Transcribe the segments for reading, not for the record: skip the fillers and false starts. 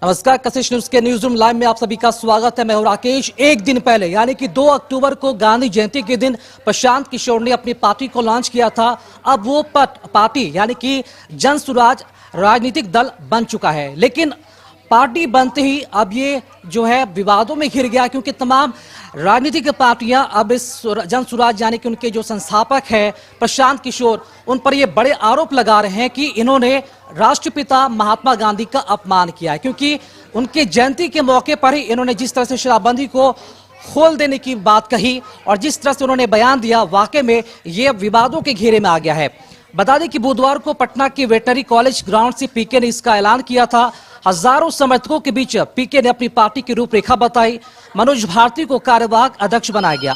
नमस्कार, कशिश न्यूज के news room live में आप सभी का स्वागत है। मैं हूं राकेश। एक दिन पहले यानी कि 2 अक्टूबर को गांधी जयंती के दिन प्रशांत किशोर ने अपनी पार्टी को लॉन्च किया था। अब वो पार्टी यानी कि जन स्वराज राजनीतिक दल बन चुका है, लेकिन पार्टी बनते ही अब ये जो है विवादों में घिर गया, क्योंकि तमाम राजनीतिक पार्टियां अब इस जन स्वराज यानी कि उनके जो संस्थापक है प्रशांत किशोर, उन पर ये बड़े आरोप लगा रहे हैं कि इन्होंने राष्ट्रपिता महात्मा गांधी का अपमान किया है, क्योंकि उनके जयंती के मौके पर ही इन्होंने जिस तरह से शराबबंदी को खोल देने की बात कही और जिस तरह से उन्होंने बयान दिया, वाकई में ये विवादों के घेरे में आ गया है। बता दें कि बुधवार को पटना के वेटनरी कॉलेज ग्राउंड से पीके ने इसका ऐलान किया था। हजारों समर्थकों के बीच पीके ने अपनी पार्टी की रूपरेखा बताई। मनोज भारती को कार्यवाहक अध्यक्ष बनाया गया।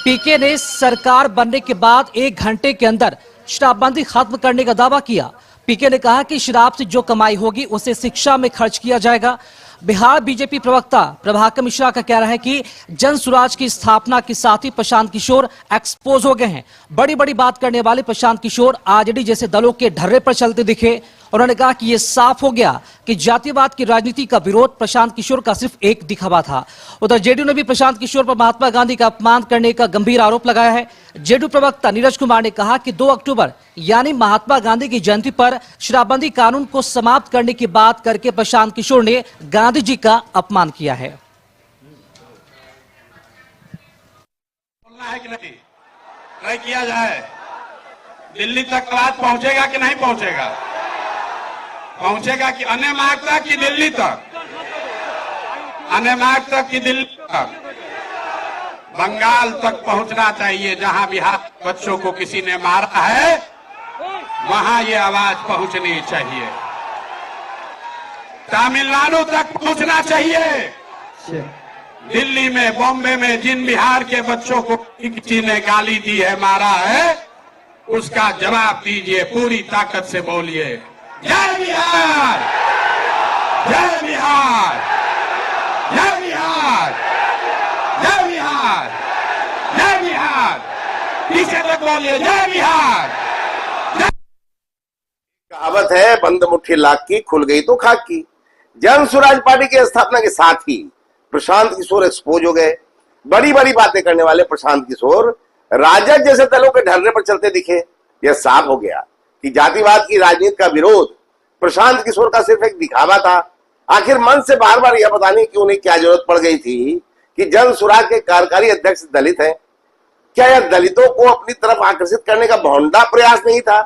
पीके ने सरकार बनने के बाद 1 घंटे के अंदर शराबबंदी खत्म करने का दावा किया। पीके ने कहा कि शराब से जो कमाई होगी उसे शिक्षा में खर्च किया जाएगा। बिहार बीजेपी प्रवक्ता प्रभाकर मिश्रा का कहना है कि जन स्वराज की स्थापना के साथ ही प्रशांत किशोर एक्सपोज हो गए हैं। बड़ी बड़ी बात करने वाले प्रशांत किशोर आरजेडी जैसे दलों के ढर्रे पर चलते दिखे। उन्होंने कहा कि यह साफ हो गया कि जातिवाद की राजनीति का विरोध प्रशांत किशोर का सिर्फ एक दिखावा था। उधर जेडीयू ने भी प्रशांत किशोर पर महात्मा गांधी का अपमान करने का गंभीर आरोप लगाया है। जेडीयू प्रवक्ता नीरज कुमार ने कहा कि 2 अक्टूबर यानी महात्मा गांधी की जयंती पर शराबबंदी कानून को समाप्त करने की बात करके प्रशांत किशोर ने गांधी जी का अपमान किया है। बोलना है कि नहीं किया जाए, दिल्ली तक बात पहुंचेगा कि नहीं पहुंचेगा? पहुंचेगा कि अन्य मार्ग तक कि दिल्ली तक? अन्य मार्ग तक कि दिल्ली तक? बंगाल तक पहुंचना चाहिए। जहां बिहार बच्चों को किसी ने मारा है वहां ये आवाज पहुंचनी चाहिए। तमिलनाडु तक पहुंचना चाहिए। दिल्ली में, बॉम्बे में जिन बिहार के बच्चों को किसी ने गाली दी है, मारा है, उसका जवाब दीजिए, पूरी ताकत से बोलिए, जय बिहार, जय बिहार, जय बिहार, जय बिहार, जय बिहार। पीछे तक बोलिए, जय बिहार। कहावत है, बंद मुट्ठी लाख की, खुल गई तो खाक की। जन स्वराज पार्टी की स्थापना के साथ ही प्रशांत किशोर एक्सपोज हो गए। बड़ी बड़ी बातें करने वाले प्रशांत किशोर राजद जैसे दलों के ढर्रे पर चलते दिखे। यह साफ हो गया कि जातिवाद की राजनीति का विरोध प्रशांत किशोर का सिर्फ एक दिखावा था। आखिर मन से बार बार यह बताने की उन्हें क्या जरूरत पड़ गई थी कि जन स्वराज के कार्यकारी अध्यक्ष दलित हैं? क्या यह दलितों को अपनी तरफ आकर्षित करने का भौंडा प्रयास नहीं था?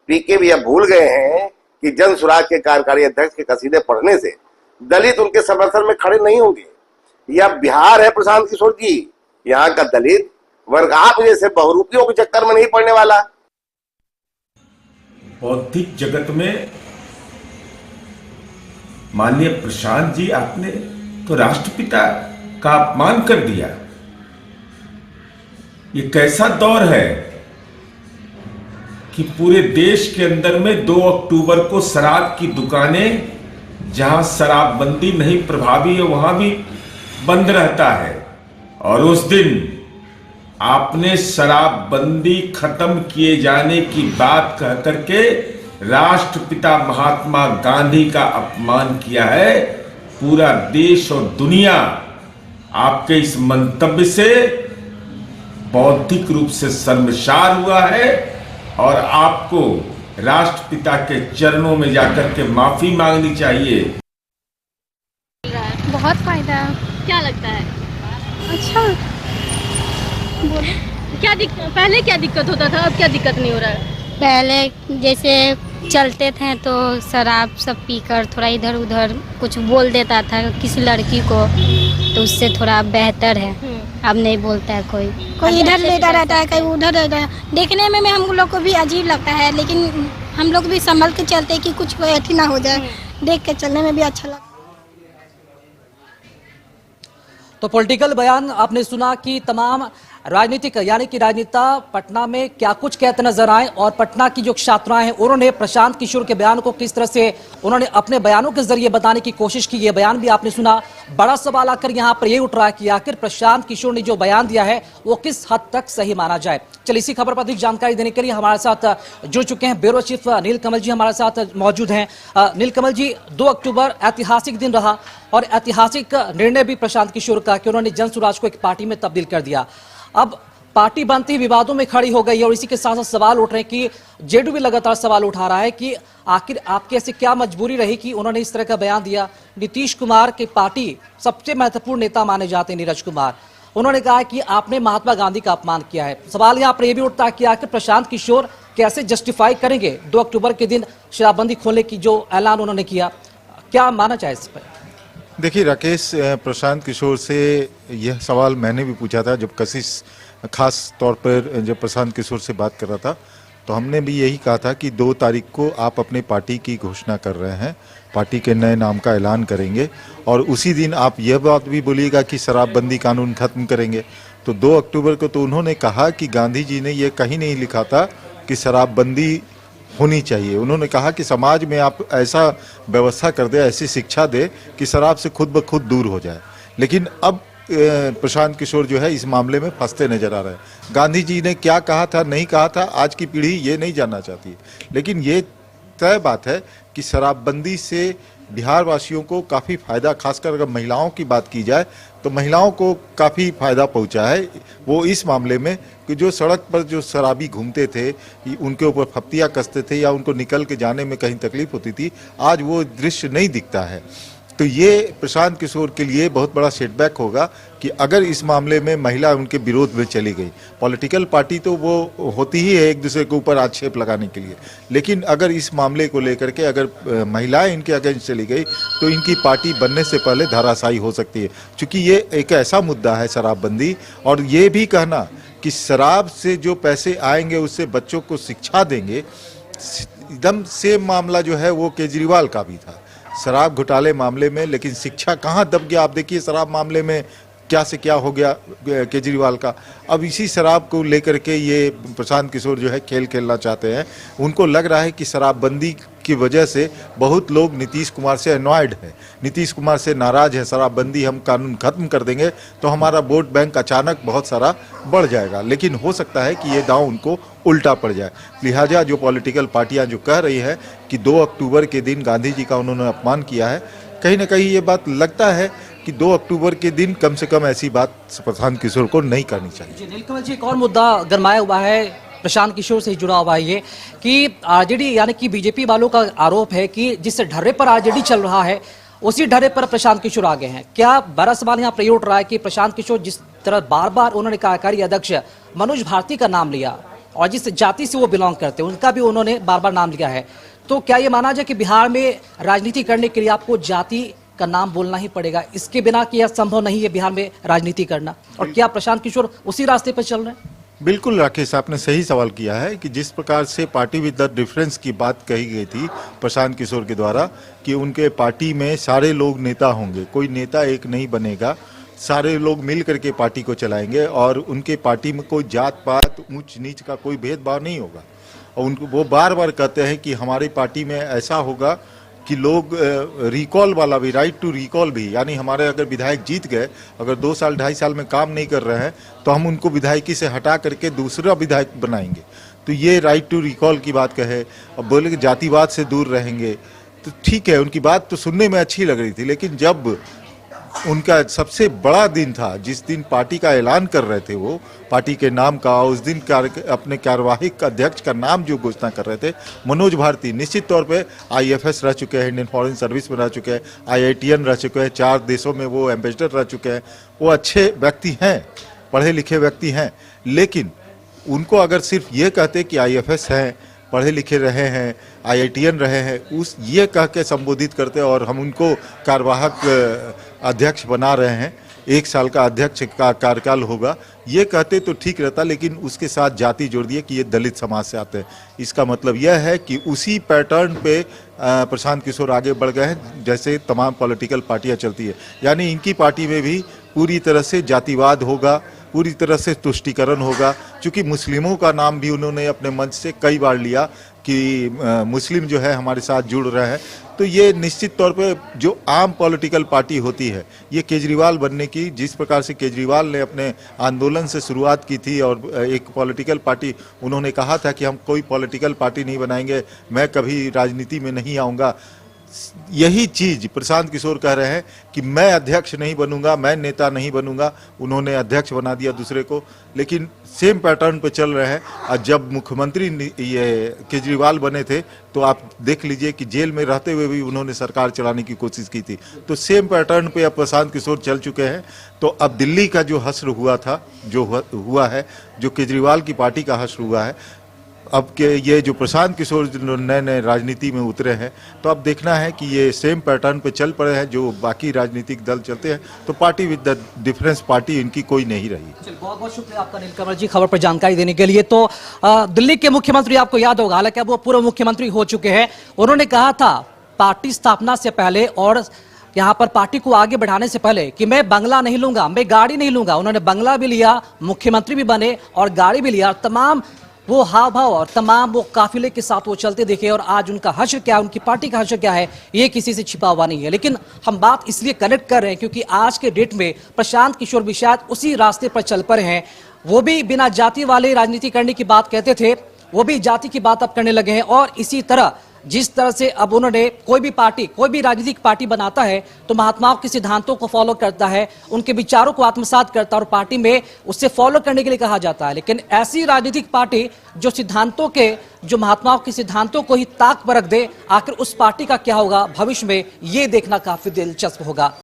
पीके भी यह भूल गए हैं कि जन स्वराज के कार्यकारी अध्यक्ष के कसीदे पढ़ने से दलित उनके समर्थन में खड़े नहीं होंगे। यह बिहार है प्रशांत किशोर जी। यहाँ का दलित वर्ग आप जैसे बहुरूपियों के चक्कर में नहीं पड़ने वाला। बौद्धिक जगत में माननीय प्रशांत जी, आपने तो राष्ट्रपिता का अपमान कर दिया। ये कैसा दौर है कि पूरे देश के अंदर में 2 अक्टूबर को शराब की दुकानें, जहां शराबबंदी नहीं प्रभावी है, वहां भी बंद रहता है। और उस दिन आपने शराबबंदी खत्म किए जाने की बात कह करके राष्ट्रपिता महात्मा गांधी का अपमान किया है। पूरा देश और दुनिया आपके इस मंतव्य से बौद्धिक रूप से शर्मसार हुआ है और आपको राष्ट्रपिता के चरणों में जाकर के माफी मांगनी चाहिए। बहुत फायदा है। क्या लगता है? अच्छा, पहले क्या दिक्कत होता था, अब क्या दिक्कत नहीं हो रहा है? पहले जैसे चलते थे तो शराब सब पीकर थोड़ा इधर उधर कुछ बोल देता था किसी लड़की को, तो उससे थोड़ा बेहतर है। अब नहीं बोलता है कोई इधर लेटा रहता है, कहीं उधर रहता है। देखने में हम लोग को भी अजीब लगता है, लेकिन हम लोग भी संभल के चलते कि कुछ कोई अथी ना हो जाए। देख के चलने में भी अच्छा लगता है। तो पॉलिटिकल बयान आपने सुना कि तमाम राजनीतिक यानी कि राजनेता पटना में क्या कुछ कहते नजर आए और पटना की जो छात्राएं हैं उन्होंने प्रशांत किशोर के बयान को किस तरह से उन्होंने अपने बयानों के जरिए बताने की कोशिश की। ये बयान भी आपने सुना। बड़ा सवाल आकर यहाँ पर ये उठ रहा है कि आखिर प्रशांत किशोर ने जो बयान दिया है वो किस हद तक सही माना जाए। चलिए इसी खबर पर अधिक जानकारी देने के लिए हमारे साथ जुड़ चुके हैं ब्यूरो चीफ नीलकमल जी हमारे साथ मौजूद हैं। नीलकमल जी, 2 अक्टूबर ऐतिहासिक दिन रहा और ऐतिहासिक निर्णय भी प्रशांत किशोर का कि उन्होंने जन स्वराज को एक पार्टी में तब्दील कर दिया। अब पार्टी बनती विवादों में खड़ी हो गई है और इसी के साथ साथ सवाल उठ रहे हैं कि जेडीयू भी लगातार सवाल उठा रहा है कि आखिर आपकी ऐसी क्या मजबूरी रही कि उन्होंने इस तरह का बयान दिया। नीतीश कुमार की पार्टी सबसे महत्वपूर्ण नेता माने जाते हैं नीरज कुमार, उन्होंने कहा कि आपने महात्मा गांधी का अपमान किया है। सवाल यहाँ पर यह भी उठता है कि आखिर प्रशांत किशोर कैसे जस्टिफाई करेंगे 2 अक्टूबर के दिन शराबबंदी खोलने की जो ऐलान उन्होंने किया, क्या माना चाहे इस पर? देखिए राकेश, प्रशांत किशोर से यह सवाल मैंने भी पूछा था जब कशिश खास तौर पर जब प्रशांत किशोर से बात कर रहा था तो हमने भी यही कहा था कि 2 तारीख को आप अपने पार्टी की घोषणा कर रहे हैं, पार्टी के नए नाम का ऐलान करेंगे और उसी दिन आप यह बात भी बोलिएगा कि शराबबंदी कानून खत्म करेंगे। तो 2 अक्टूबर को तो उन्होंने कहा कि गांधी जी ने यह कहीं नहीं लिखा था कि शराबबंदी होनी चाहिए। उन्होंने कहा कि समाज में आप ऐसा व्यवस्था कर दे, ऐसी शिक्षा दे कि शराब से खुद ब खुद दूर हो जाए। लेकिन अब प्रशांत किशोर जो है इस मामले में फंसते नजर आ रहे हैं। गांधी जी ने क्या कहा था नहीं कहा था आज की पीढ़ी ये नहीं जानना चाहती, लेकिन ये तय बात है कि शराबबंदी से बिहार वासियों को काफ़ी फायदा, खासकर अगर महिलाओं की बात की जाए तो महिलाओं को काफ़ी फायदा पहुंचा है। वो इस मामले में कि जो सड़क पर जो शराबी घूमते थे, उनके ऊपर फप्तियाँ कसते थे या उनको निकल के जाने में कहीं तकलीफ होती थी, आज वो दृश्य नहीं दिखता है। तो ये प्रशांत किशोर के लिए बहुत बड़ा सेटबैक होगा कि अगर इस मामले में महिला उनके विरोध में चली गई। पॉलिटिकल पार्टी तो वो होती ही है एक दूसरे के ऊपर आक्षेप लगाने के लिए, लेकिन अगर इस मामले को लेकर के अगर महिलाएं इनके अगेंस्ट चली गई तो इनकी पार्टी बनने से पहले धराशायी हो सकती है। चूँकि ये एक ऐसा मुद्दा है शराबबंदी, और ये भी कहना कि शराब से जो पैसे आएंगे उससे बच्चों को शिक्षा देंगे, एकदम सेम मामला जो है वो केजरीवाल का भी था शराब घोटाले मामले में, लेकिन शिक्षा कहाँ दब गया। आप देखिए शराब मामले में क्या से क्या हो गया केजरीवाल का। अब इसी शराब को लेकर के ये प्रशांत किशोर जो है खेल खेलना चाहते हैं। उनको लग रहा है कि शराबबंदी की वजह से बहुत लोग नीतीश कुमार से अनॉयड है, नीतीश कुमार से नाराज है। शराबबंदी हम कानून खत्म कर देंगे तो हमारा वोट बैंक अचानक बहुत सारा बढ़ जाएगा, लेकिन हो सकता है कि ये दांव उनको उल्टा पड़ जाए। लिहाजा जो पॉलिटिकल पार्टियां जो कह रही है कि 2 अक्टूबर के दिन गांधी जी का उन्होंने अपमान किया है, कहीं ना कहीं ये बात लगता है कि 2 अक्टूबर के दिन कम से कम ऐसी बात प्रशांत किशोर को नहीं करनी चाहिए। नीलकमल जी, एक और मुद्दा गरमाया हुआ है प्रशांत किशोर से जुड़ा हुआ है ये कि आरजेडी यानी कि बीजेपी वालों का आरोप है कि जिस ढर्रे पर आरजेडी चल रहा है उसी ढर्रे पर प्रशांत किशोर आगे हैं। क्या बड़ा सवाल यहाँ पर ये उठ रहा है कि प्रशांत किशोर जिस तरह बार बार उन्होंने कार्यकारी अध्यक्ष मनोज भारती का नाम लिया और जिस जाति से वो बिलोंग करते हैं उनका भी उन्होंने बार बार नाम लिया है, तो क्या ये माना जाए कि बिहार में राजनीति करने के लिए आपको जाति का नाम बोलना ही पड़ेगा, इसके बिना कि यह संभव नहीं है बिहार में राजनीति करना? और क्या प्रशांत किशोर उसी रास्ते पर चल रहे हैं? बिल्कुल राकेश, आपने सही सवाल किया है कि जिस प्रकार से पार्टी विद द डिफरेंस की बात कही गई थी प्रशांत किशोर के द्वारा कि उनके पार्टी में सारे लोग नेता होंगे, कोई नेता एक नहीं बनेगा, सारे लोग मिल करके पार्टी को चलाएंगे और उनके पार्टी में कोई जात पात ऊंच नीच का कोई भेदभाव नहीं होगा। और उनको वो बार बार कहते हैं कि हमारी पार्टी में ऐसा होगा कि लोग रिकॉल वाला भी, राइट टू रिकॉल भी, यानी हमारे अगर विधायक जीत गए, अगर 2 साल 2.5 साल में काम नहीं कर रहे हैं तो हम उनको विधायकी से हटा करके दूसरा विधायक बनाएंगे। तो ये राइट टू रिकॉल की बात कहे। अब बोले कि जातिवाद से दूर रहेंगे, तो ठीक है, उनकी बात तो सुनने में अच्छी लग रही थी, लेकिन जब उनका सबसे बड़ा दिन था, जिस दिन पार्टी का ऐलान कर रहे थे वो पार्टी के नाम का, उस दिन अपने कार्यवाहक अध्यक्ष का नाम जो घोषणा कर रहे थे मनोज भारती, निश्चित तौर पे IFS रह चुके हैं, इंडियन फॉरेन सर्विस में रह चुके हैं, IITN रह चुके हैं, 4 देशों में वो एम्बेसडर रह चुके हैं, वो अच्छे व्यक्ति हैं, पढ़े लिखे व्यक्ति हैं। लेकिन उनको अगर सिर्फ ये कहते कि IFS हैं, पढ़े लिखे रहे हैं, IITN रहे हैं, उस ये कह के संबोधित करते और हम उनको कार्यवाहक अध्यक्ष बना रहे हैं, 1 साल का अध्यक्ष का कार्यकाल होगा, ये कहते तो ठीक रहता, लेकिन उसके साथ जाति जोड़ दिए कि ये दलित समाज से आते हैं। इसका मतलब यह है कि उसी पैटर्न पे प्रशांत किशोर आगे बढ़ गए हैं जैसे तमाम पॉलिटिकल पार्टियां चलती है, यानी इनकी पार्टी में भी पूरी तरह से जातिवाद होगा, पूरी तरह से तुष्टीकरण होगा। क्योंकि मुस्लिमों का नाम भी उन्होंने अपने मंच से कई बार लिया कि मुस्लिम जो है हमारे साथ जुड़ रहे हैं। तो ये निश्चित तौर पे जो आम पॉलिटिकल पार्टी होती है, ये केजरीवाल बनने की, जिस प्रकार से केजरीवाल ने अपने आंदोलन से शुरुआत की थी और एक पॉलिटिकल पार्टी उन्होंने कहा था कि हम कोई पॉलिटिकल पार्टी नहीं बनाएंगे, मैं कभी राजनीति में नहीं आऊँगा, यही चीज प्रशांत किशोर कह रहे हैं कि मैं अध्यक्ष नहीं बनूंगा, मैं नेता नहीं बनूंगा। उन्होंने अध्यक्ष बना दिया दूसरे को, लेकिन सेम पैटर्न पे चल रहे हैं। और जब मुख्यमंत्री ये केजरीवाल बने थे तो आप देख लीजिए कि जेल में रहते हुए भी उन्होंने सरकार चलाने की कोशिश की थी। तो सेम पैटर्न पे अब प्रशांत किशोर चल चुके हैं। तो अब दिल्ली का जो हश्र हुआ था, जो हुआ है, जो केजरीवाल की पार्टी का हश्र हुआ है, अब के ये जो प्रशांत किशोर नए नए राजनीति में उतरे हैं, तो अब देखना है कि ये सेम पैटर्न पे चल पड़े हैं जो बाकी राजनीतिक दल चलते हैं। तो party with the difference party इनकी कोई नहीं रही। बहुत बहुत शुक्रिया आपका नीलकमल जी, खबर पर जानकारी देने के लिए। तो दिल्ली के मुख्यमंत्री, आपको याद होगा, हालांकि अब वो पूर्व मुख्यमंत्री हो चुके हैं, उन्होंने कहा था पार्टी स्थापना से पहले और यहाँ पर पार्टी को आगे बढ़ाने से पहले कि मैं बंगला नहीं लूंगा, मैं गाड़ी नहीं लूंगा। उन्होंने बंगला भी लिया, मुख्यमंत्री भी बने और गाड़ी भी लिया। तमाम वो हाव भाव और तमाम वो काफिले के साथ वो चलते दिखे। और आज उनका हश्र क्या है, उनकी पार्टी का हश्र क्या है, ये किसी से छिपा हुआ नहीं है। लेकिन हम बात इसलिए कनेक्ट कर रहे हैं क्योंकि आज के डेट में प्रशांत किशोर भी शायद उसी रास्ते पर चल पड़े हैं। वो भी बिना जाति वाले राजनीति करने की बात कहते थे, वो भी जाति की बात अब करने लगे हैं। और इसी तरह जिस तरह से अब उन्होंने कोई भी पार्टी, कोई भी राजनीतिक पार्टी बनाता है तो महात्माओं के सिद्धांतों को फॉलो करता है, उनके विचारों को आत्मसात करता है और पार्टी में उससे फॉलो करने के लिए कहा जाता है। लेकिन ऐसी राजनीतिक पार्टी जो सिद्धांतों के, जो महात्माओं के सिद्धांतों को ही ताक पर रख दे, आखिर उस पार्टी का क्या होगा भविष्य में, ये देखना काफी दिलचस्प होगा।